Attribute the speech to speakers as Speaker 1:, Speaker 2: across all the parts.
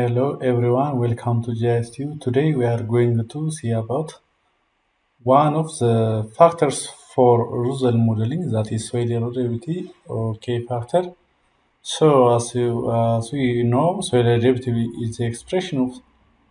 Speaker 1: Hello everyone, welcome to GISTU. Today we are going to see about one of the factors for RUSLE modeling, that is soil erodibility or K factor. So as we know, soil erodibility is the expression of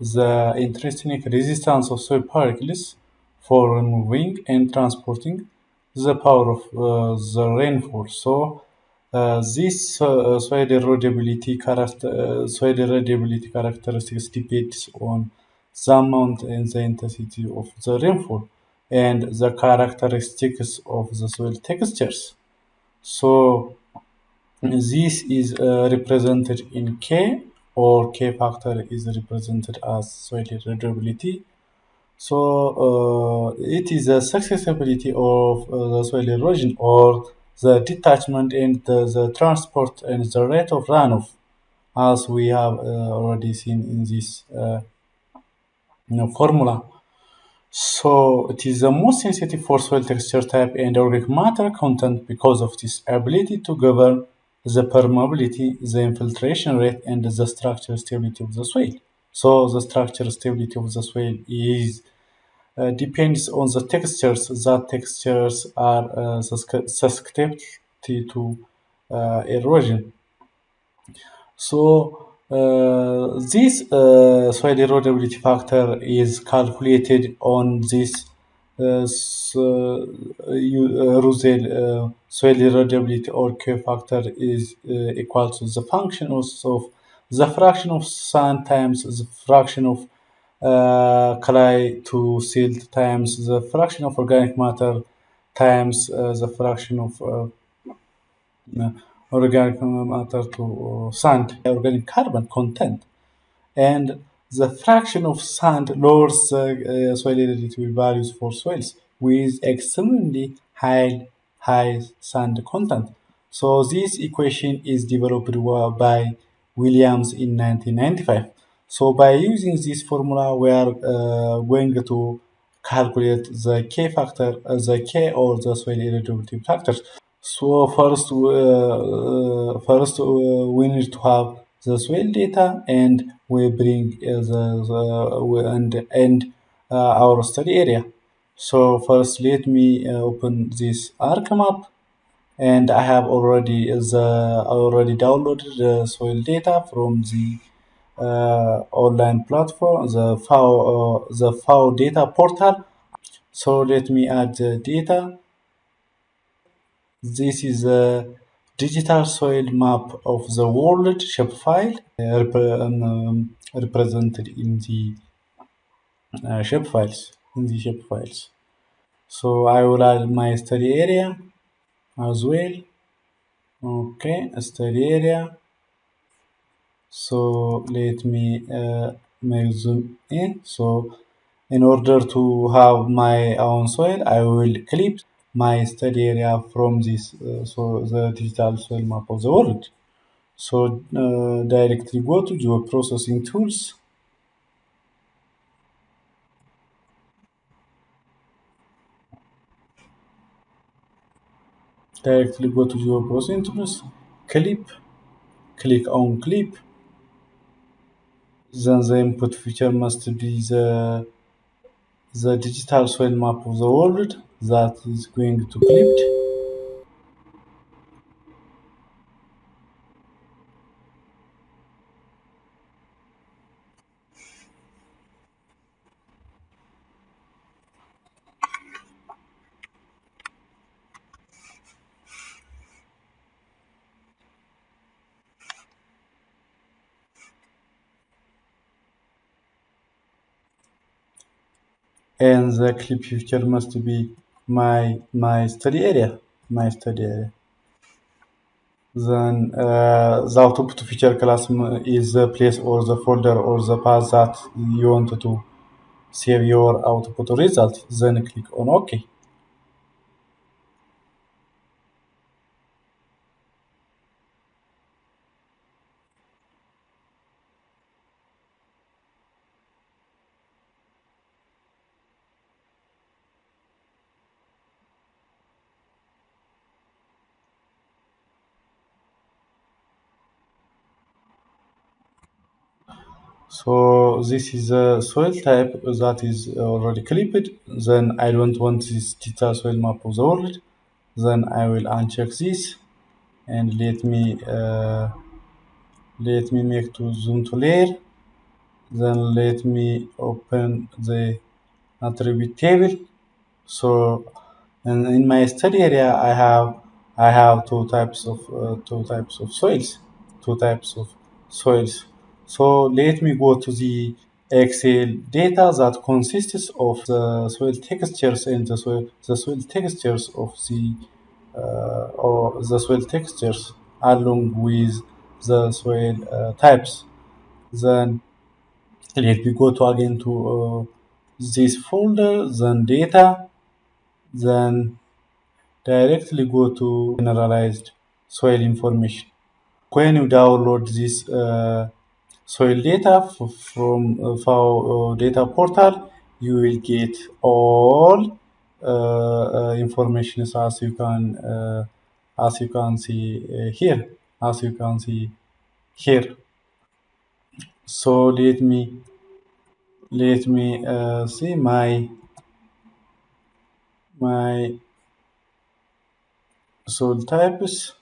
Speaker 1: the intrinsic resistance of soil particles for removing and transporting the power of the rainfall. So this soil erodibility characteristics depends on the amount and the intensity of the rainfall and the characteristics of the soil textures. So this is represented in K, or K factor is represented as soil erodibility. So it is the susceptibility of the soil erosion or the detachment and the transport and the rate of runoff, as we have already seen in this formula. So it is the most sensitive for soil texture type and organic matter content because of this ability to govern the permeability, the infiltration rate, and the structural stability of the soil. So the structural stability of the soil is depends on the textures. That textures are susceptible to erosion. So this soil erodibility factor is calculated on this RUSLE soil erodibility or K factor is equal to the function of the fraction of sand times the fraction of clay to silt times the fraction of organic matter times the fraction of uh, organic matter to sand, organic carbon content. And the fraction of sand lowers the soil erodibility values for soils with extremely high sand content. So this equation is developed by Williams in 1995. So by using this formula, we are going to calculate the K factor, the K or the soil erodibility factors. So first we need to have the soil data, and we bring our study area. So first, let me open this ArcMap, and I have already downloaded the soil data from the online platform, the FAO data portal. So let me add the data. This is a digital soil map of the world shapefile represented in the shapefiles. So I will add my study area as well. Okay, a study area. So let me make zoom in. So in order to have my own soil, I will clip my study area from this, so the digital soil map of the world. So directly go to geoprocessing tools. Directly go to geoprocessing tools. Clip. Click on clip. Then the input feature must be the digital soil map of the world that is going to clipped. And the clip feature must be my study area. My study area. Then the output feature class is the place or the folder or the path that you want to save your output result. Then click on OK. So this is a soil type that is already clipped. Then I don't want this digital soil map of the world. Then I will uncheck this and let me make to zoom to layer. Then let me open the attribute table. So and in my study area, I have two types of soils, two types of soils. So let me go to the Excel data that consists of the soil textures and the soil textures of the or the soil textures along with the soil types. Then let me go to again to this folder, then data, then directly go to generalized soil information. When you download this soil data from our data portal, you will get all information as you can see here, as you can see here. So let me see my soil types.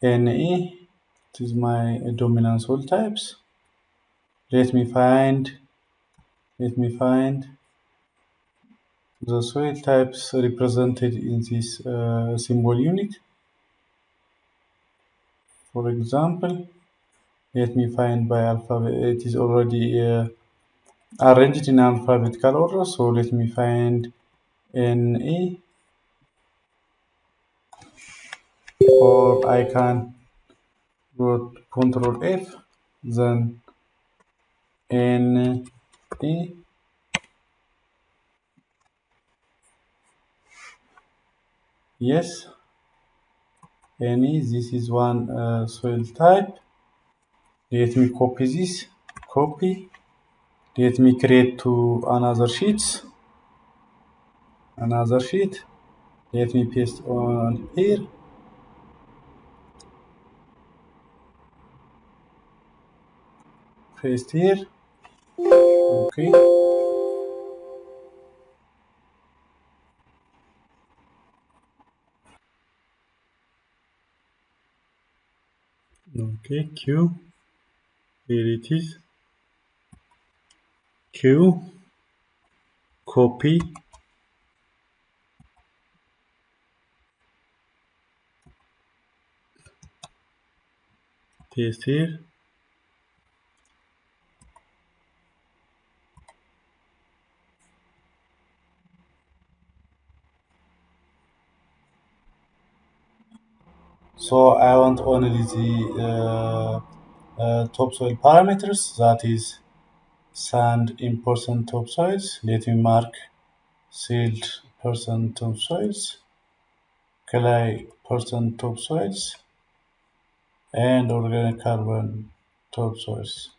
Speaker 1: NE, it is my dominant soil types. Let me find let me find the soil types represented in this symbol unit. For example, let me find by alphabet. It is already arranged in alphabetical order. So let me find NE, or I can go Control F, then NE. Yes, NE. This is one soil type. Let me copy this. Copy. Let me create two another sheets. Another sheet. Let me paste on here. Paste here. Okay. Okay. Q. Here it is. Q. Copy. Paste here. So I want only the topsoil parameters. That is sand in percent topsoils. Let me mark silt percent topsoils, clay percent topsoils, and organic carbon topsoils.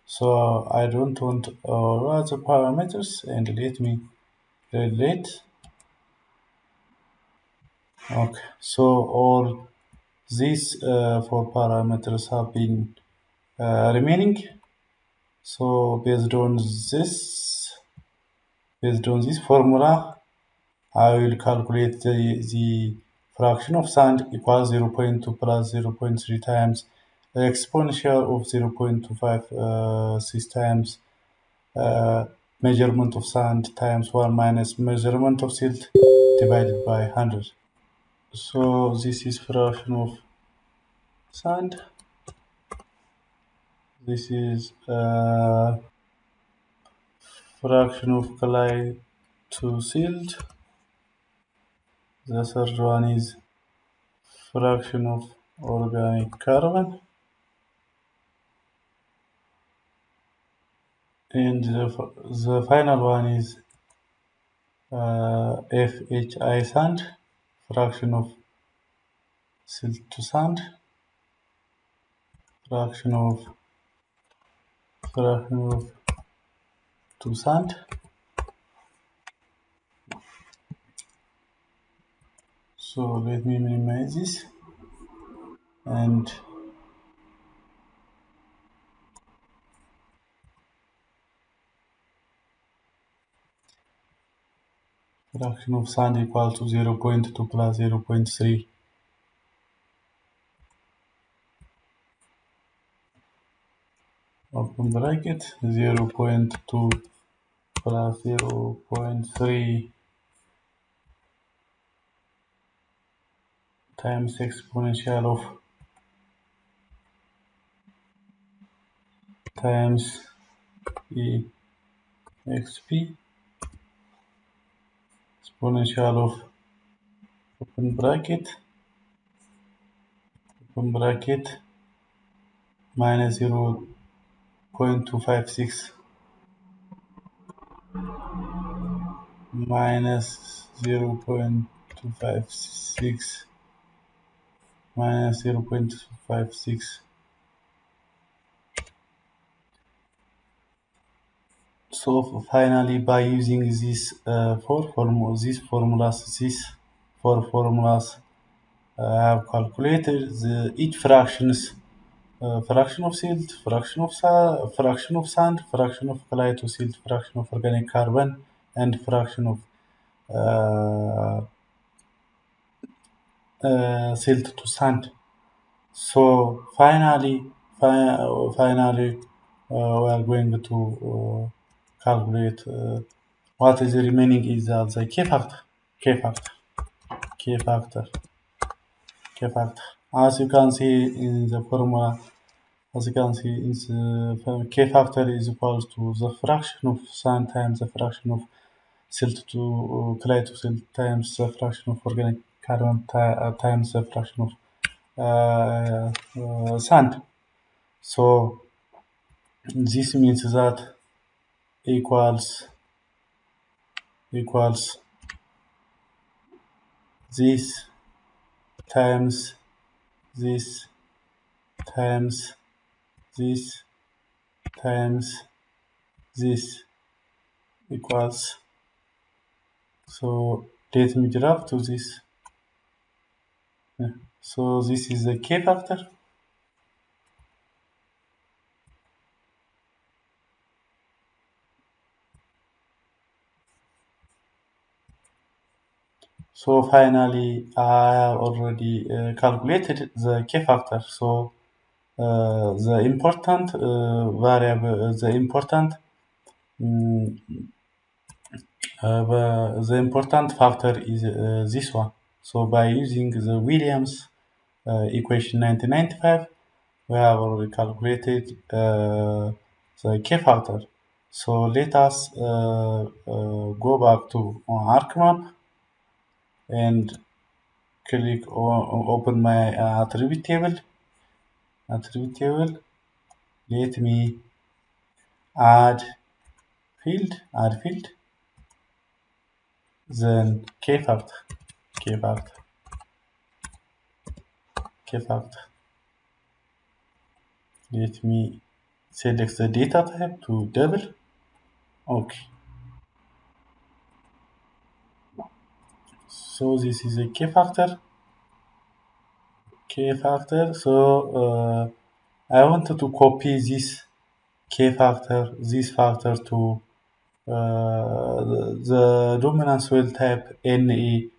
Speaker 1: So I don't want all other parameters, and let me relate. Okay, so all these four parameters have been remaining. So based on this formula, I will calculate the fraction of sand equals 0.2 plus 0.3 times the exponential of 0.256 times measurement of sand times 1 minus measurement of silt divided by 100. So this is fraction of sand. This is fraction of clay to silt. The third one is fraction of organic carbon. And the final one is FHI sand, fraction of silt to sand, fraction of to sand. So let me minimize this, and Fraction of sand equals to 0.2 plus 0.3. Open bracket 0.2 plus 0.3 times exponential of times exp exponential of open bracket minus 0.256 minus 0.256 minus 0.256. So finally, by using these these four formulas, I have calculated each fractions: fraction of silt, fraction of sand, fraction of clay to silt, fraction of organic carbon, and fraction of uh, silt to sand. So finally, we are going to calculate what is remaining is the K factor, K factor, K factor, K factor. As you can see in the formula, as you can see, K factor is equal to the fraction of sand times the fraction of silt to clay to silt times the fraction of organic carbon times the fraction of sand. So this means that equals this times this times this times this equals. So let me drop to this. Yeah. So this is the K factor. So finally, I have already calculated the K factor. So the important variable, the important mm, the important factor is this one. So by using the Williams equation 1995, we have already calculated the K factor. So let us go back to ArcMap and click on open my attribute table. Attribute table. Let me add add field, then K factor, K factor, K factor. Let me select the data type to double. Okay. So this is a K factor. K factor. So I wanted to copy this K factor, this factor to the dominant soil type NE,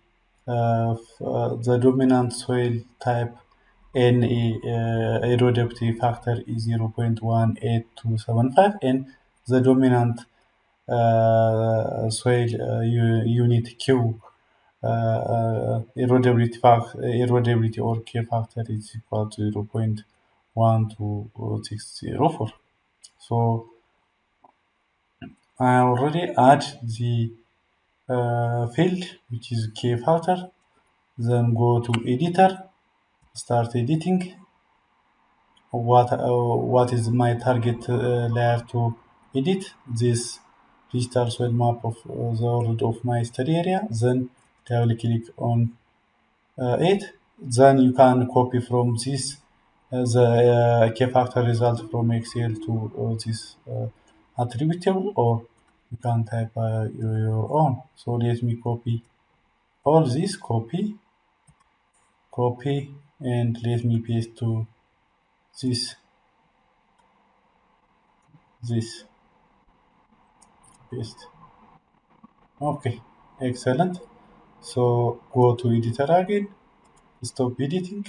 Speaker 1: the dominant soil type NE erodibility factor is 0.18275, and the dominant soil unit Q erodibility or K factor is equal to 0.12604. So I already add the field which is K factor, then go to editor, start editing. What is my target layer to edit? This digital soil map of the world of my study area. Then double click on it. Then you can copy from this the K factor result from Excel to this attribute table, or you can type your own. So let me copy all this, copy, and let me paste to this paste. Okay, Excellent. So go to editor again, stop editing.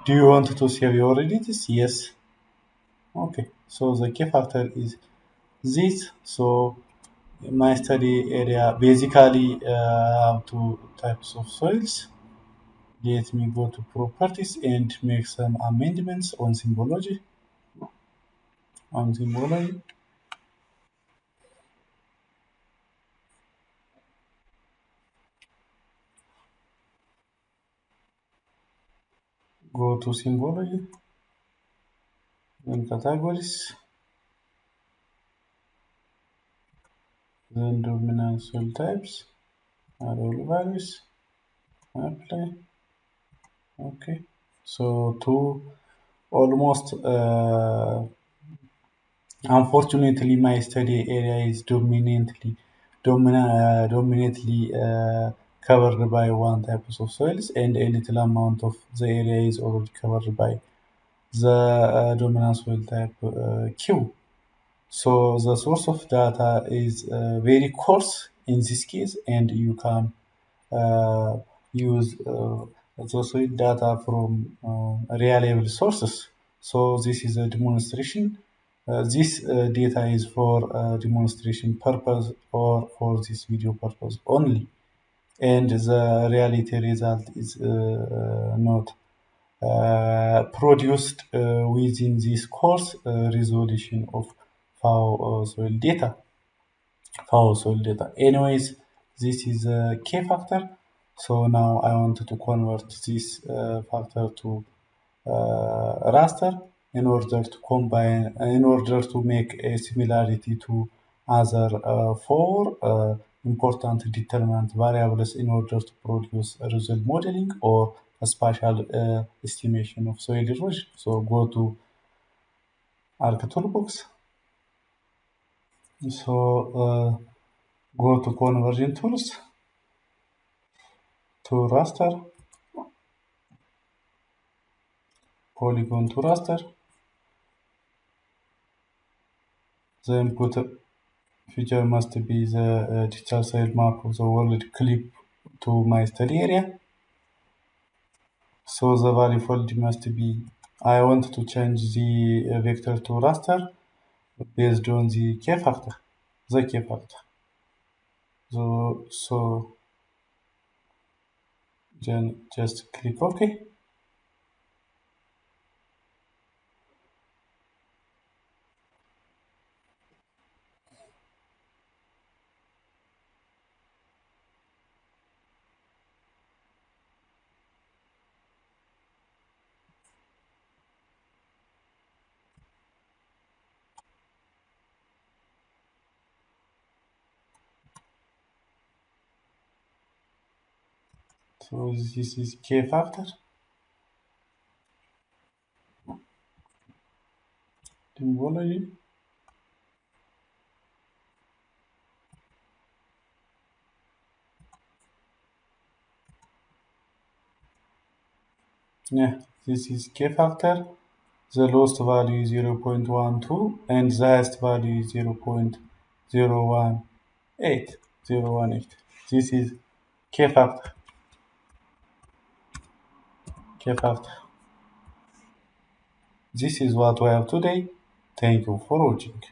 Speaker 1: Do you want to save your edits? Yes. Okay. So the key factor is this. So my study area basically have two types of soils. Let me go to properties and make some amendments on symbology. On symbology, go to symbology, then categories, then dominant soil types, role values, apply. Okay. So two almost unfortunately my study area is dominantly covered by one type of soils, and a little amount of the area is already covered by the dominant soil type Q. So the source of data is very coarse in this case, and you can uh, use the soil data from reliable sources. So this is a demonstration. This data is for demonstration purpose or for this video purpose only, and the reality result is not produced within this course resolution of FAO soil data. Household data. Anyways, this is a key factor. So now I wanted to convert this factor to raster in order to combine, in order to make a similarity to other four important determinant variables in order to produce a result modeling or a spatial estimation of soil erosion. So go to Arc Toolbox. So go to conversion tools to raster, polygon to raster. The input feature must be the digital side map of the world clip to my study area. So the value field must be, I want to change the vector to raster based on the key factor, the key factor. So then just click OK. So this is key factor, symbology. Yeah, this is key factor. The lowest value is 0.12 and the highest value is 0.018. 0.18. This is key factor. Key factor. This is what we have today. Thank you for watching.